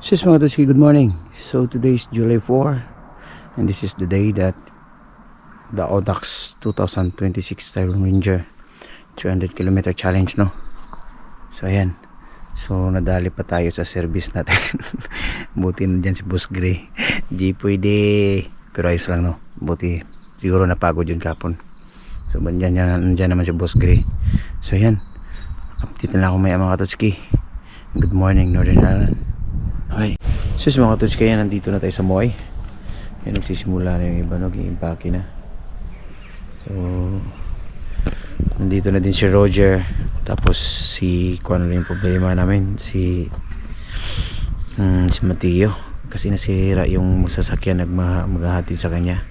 Sis mga Tutski, good morning. So today is July 4 and this is the day that the Audax 2026 Tyrone Ranger 300 km challenge, no? So ayan. So nadali pa tayo sa service natin. Buti na dyan si Boss Gray. G pwede. Pero ayos lang, no? Buti siguro napagod yun kapon. So nandyan naman si Boss Gray. So ayan. Update na lang ako maya mga Tutski. Good morning Northern Ireland. Okay. So mga Tutski, kaya nandito na tayo sa Moy. Yan, nagsisimula na yung iba, nag-i-impake na. So nandito na din si Roger. Tapos kung ano yung problema namin, si Mateo, kasi nasira yung sasakyan maghahatid sa kanya.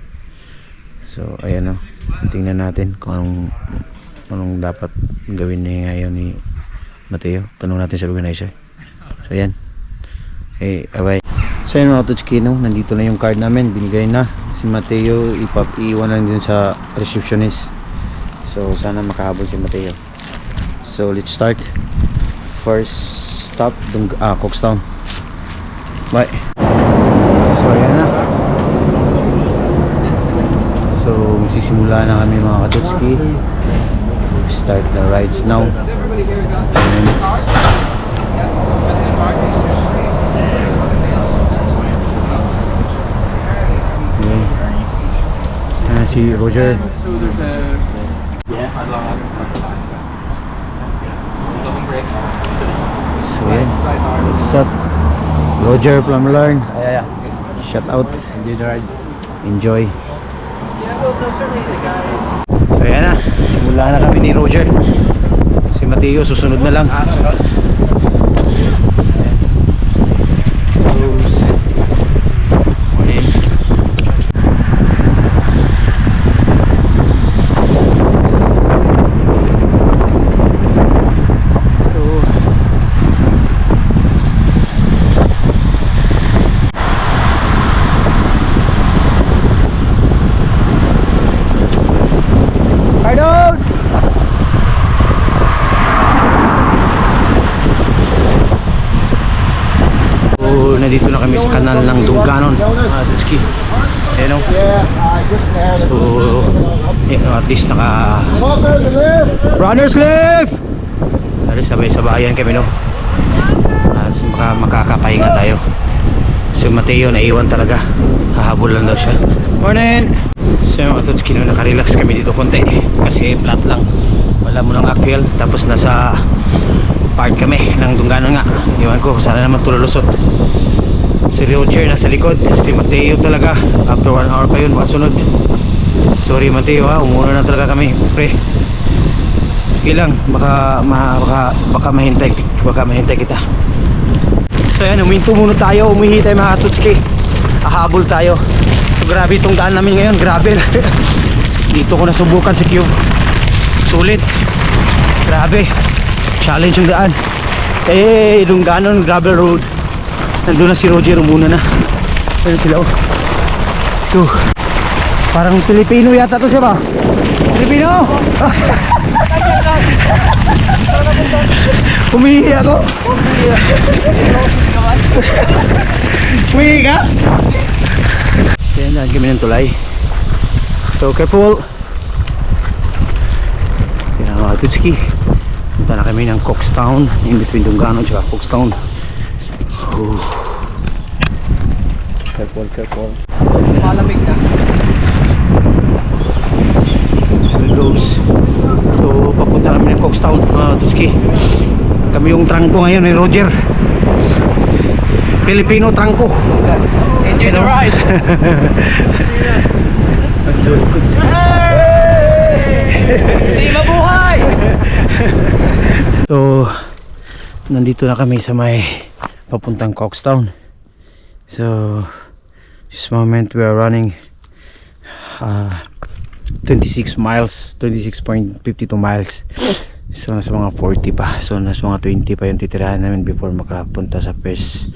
So ayan, tingnan natin kung anong dapat gawin ngayon ni Mateo. Tanong natin sa organizer. So ayan. Okay, bye. So yun mga Tutski, nandito na yung card namin, binigay na si Mateo, iiwan lang din sa receptionist. So sana makahabol si Mateo. So let's start. First stop, Cookstown. Bye. So ayan na. So magsisimula na kami mga Tutski. Start the rides now. 10 minutes. Si Roger. So yan. What's up? Roger from Learn. Yeah. Shout out. Enjoy the rides. Enjoy. Yeah, well, those are the guys. So yan na. Simula na kami ni Roger. Si Mateo susunod na lang. Nandito na kami sa kanal ng Dunganon, Tutski. Ayan o. So at least naka runner's lift. Dali sabay-sabayan kami, no. Makakapahinga tayo. Si Mateo naiwan talaga, hahabol lang daw siya. Morning. So mga Tutski, nakarelax kami dito konti kasi flat lang, wala mo ng actual. Tapos nasa part kami ng Dunganon nga. Iwan ko sana naman tululusot. Si Roger nasa likod, si Mateo talaga after 1 hour pa yun masunod. Sorry Mateo ha, umuna na talaga kami pre. Sige lang, baka mahintay kita. So yan, uminto muna tayo, umihi tayo mga Tutski. Ahabol tayo. So, grabe itong daan namin ngayon, grabe. Dito ko nasubukan si Cube, sulit, grabe, challenge yung daan. Dunganon gravel road. Nandun na si Roger, umuna na. Ayan sila, oh. Let's go. Parang Pilipino yata to siya ba? Pilipino? Umihi ako. Umihi ka? Ayan, daan kami ng tulay. So careful. Ayan mga Tutski, punta na kami ng Cookstown, in between Dunganon at Cookstown. Careful. Malamig na. There it goes. So papunta namin ng Cookstown, Tutski. Kami yung trangko ngayon ni Roger. Filipino trangko. Enjoy the ride. Hey! Mabuhay! So nandito na kami sa may papuntang Cookstown. So this moment we are running 26 miles, 26.52 miles. So nasa mga 40 pa. So nasa mga 20 pa yung titirahan namin before makapunta sa first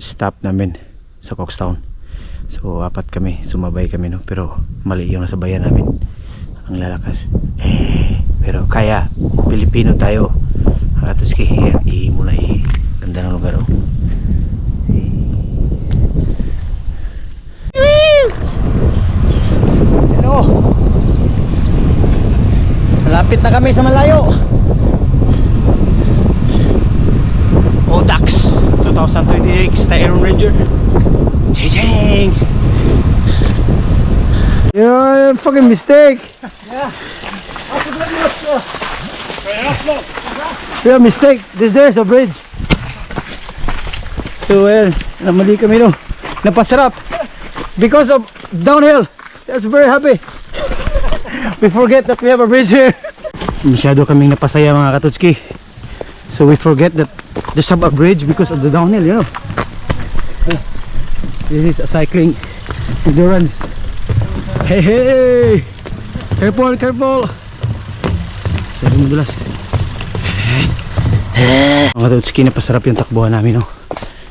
stop namin sa Cookstown. So apat kami, sumabay kami, no? Pero mali yung nasabayan namin. Ang lalakas. Pero kaya, Pilipino tayo. Tutski, muna ganda ng lugar, oh. go. Malapit na kami sa malayo. Odax 2026 Tyron Ranger. Jeng. Yeah, fucking mistake. Yeah, mistake. There's a bridge. So well, namali kami no. Napasarap because of downhill. That's very happy. We forget that we have a bridge here. Masyado kaming napasaya mga katutski. So we forget that there's a bridge because of the downhill, you know. This is a cycling endurance. Hey! Careful, careful! Sabi mo dulas. Mga tutski, napasarap yung takbuhan namin, no?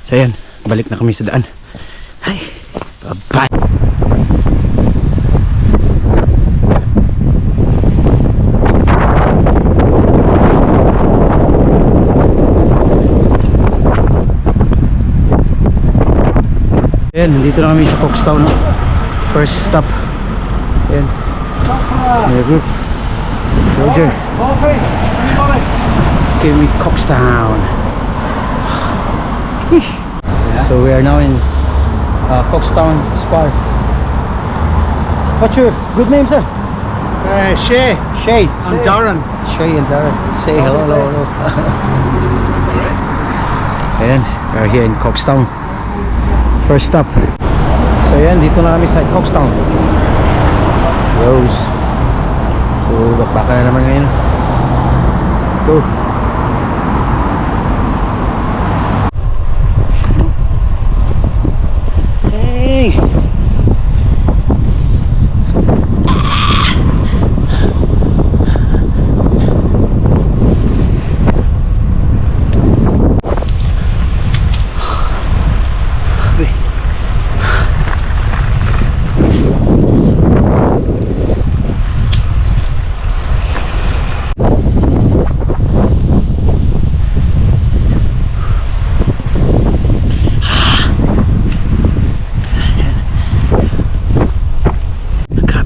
So yan, balik na kami sa daan. Ay, bye-bye! Ayan, nandito na kami sa Coxtown, no? First stop. Ayan. May group. Roger. Give me Coxtown. So we are now in Coxtown Spa. What's your good name, sir? Shay. Shay. I'm Darren. Shay and Darren. Say hello, hello. Ayan, we are here in Coxtown. First stop. So ayan, dito na kami sa Coxtown. Rose. So bakbaka na naman ngayon. Let's go. Hey.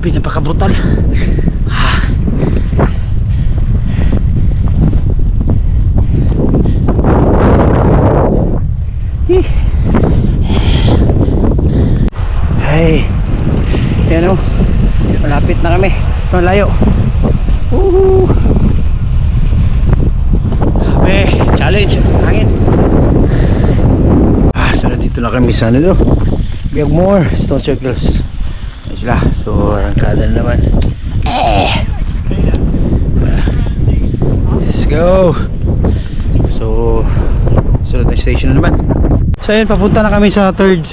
Napaka-brutal. Hey. Yan o. Malapit na kami. Malayo. Woohoo. Sabi, challenge. Hangin. So nandito na kami sa ano do. Biagmore Stone Circles. Sila. So arangkada na naman. Let's go. So sunod na station na naman. So ayun, papunta na kami sa third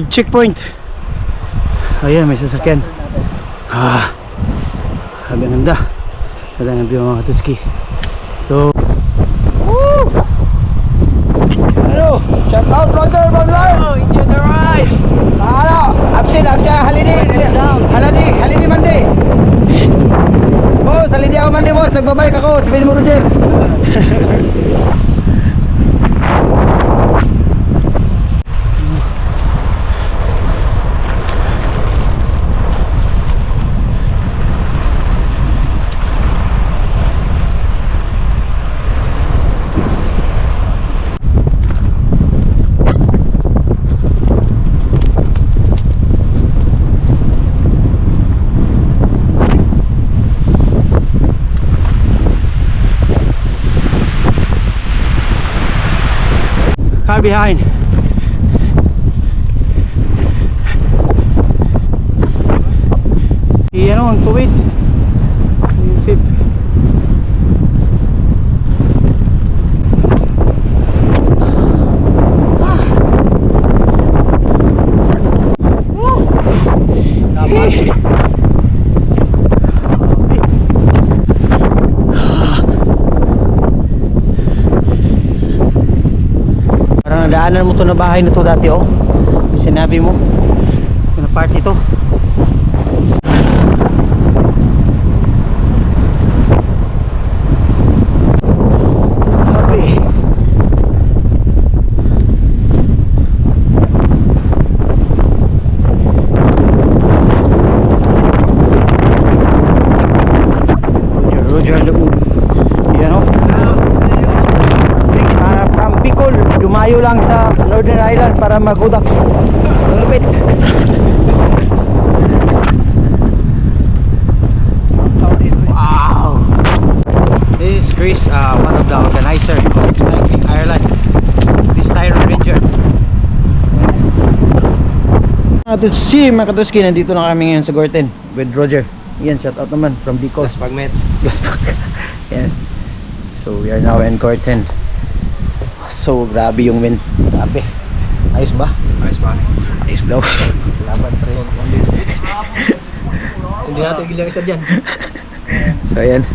checkpoint. Ayan, may sasakyan. Ganda ng view mga tutski. So hello, shout out Roger from live. Enjoy the ride. Ano? Absent halini mandi. Boss, halini ako mandi boss. Nagbabike ako. Sabihin mo Roger. Car behind. Iyan ang tuwid. Sip. Daanan mo to na bahay na to dati, oh. Yung sinabi mo na part ito. Grabe. Roger on the move. Yan o. From Bicol, dumayo lang sa Northern Island para mag-Udax. Malupit. Wow! This is Chris, one of the organizer of Cycling Ireland. This Tyron Ranger. Mga Katutski, nandito na kami ngayon sa Gorten with Roger. Yan, shout out naman from Bicol. Gaspag, mate. Gaspag. Yan. So we are now in Gorten. So grabe yung wind. Grabe. Ayos ba? Ayos ba? Ayos daw. Laban pa rin. Hindi natin ilang isa dyan. So ayan.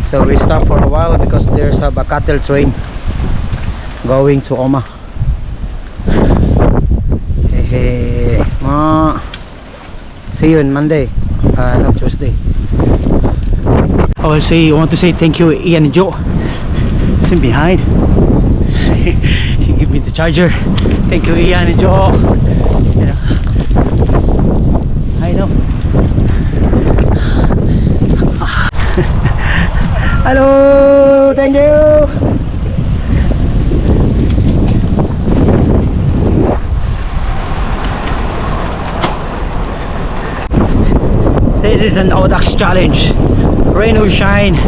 So we stop for a while because there's a cattle train going to Oma. Hey, see you on Monday, not Tuesday. I want to say thank you, Ian and Joe. It's in behind. He give me the charger. Thank you, Ian and Joe. You know, I know. Hello, thank you. This is an Audax challenge. Rain or shine,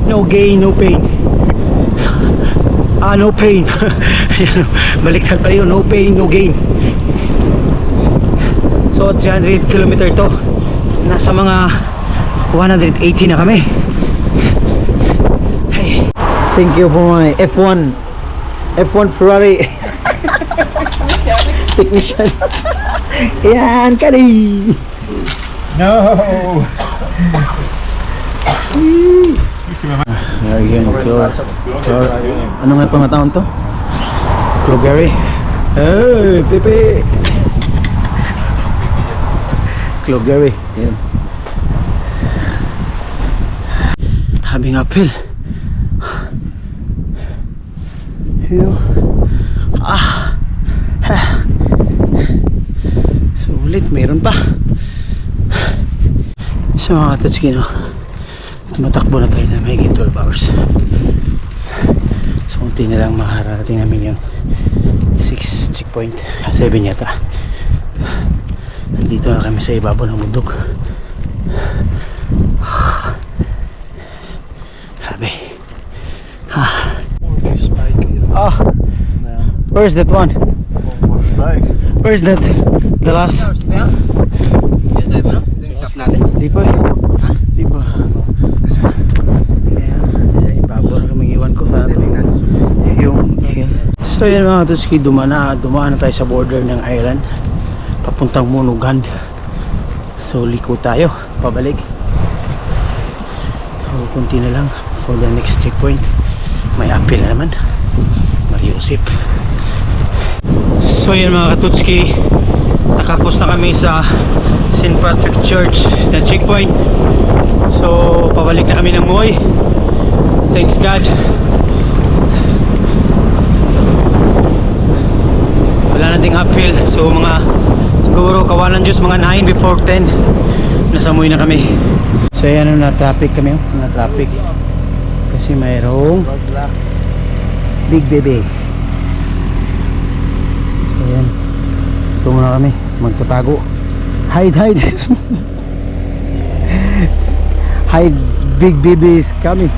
no gain, no pain. No pain. Baliktad pa yun, no pain, no gain. So 300 km to. Nasa mga 180 na kami. Hey, thank you for my F1 Ferrari technician. Yan, kari. No! Ayan, ano nga pangatawon to? Clougary. Hey, Pepe. Clougary. Yan. Having uphill. You know. Sulit, meron pa. So mga Katutski, no, tumatakbo na tayo na may 12 hours. So unti na lang makarating namin yung 6 checkpoint, 7 yata. Nandito na kami sa ibabaw ng bundok. Grabe. Where's that one? Where's that? The last? Di pa eh. Di pa. Sa ibabaw na kami iwan ko. Sana ito yung hill. So yan mga Katutski, dumaan na tayo sa border ng Ireland papuntang Monaghan. So liko tayo pabalik. So kunti na lang for the next checkpoint. May appeal na naman, Mariusip. So yan mga Katutski, nakapos na kami sa St. Patrick Church na checkpoint. So pabalik na kami ng Moy. Thanks God. Wala nating uphill. So siguro kawalan Diyos mga 9 before 10 nasa Moy na kami. So yan, na traffic kami, na traffic kasi mayroong big baby. So yan, ito muna kami magtatago. Hide. Hide, big baby is coming.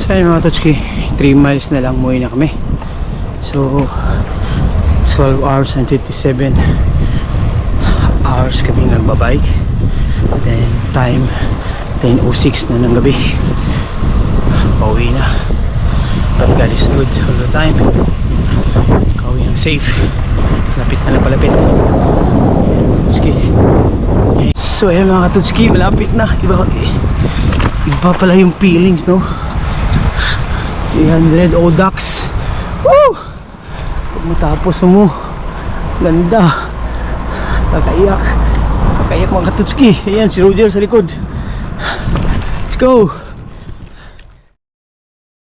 So yun mga Katutski, 3 miles na lang, umuwi na kami. So 12 hours and 57 hours kami nagbabike. Then time 10:06 na ng gabi. Pauwi na. But God is good all the time. Kauwi ng safe. Lapit na palapit. So ayun mga Katutski, malapit na. Iba pala yung feelings, no? 300 Audax. Woo! Pag matapos mo, ganda. Nakaiyak mga katutski. Ayan si Roger sa likod. Let's go.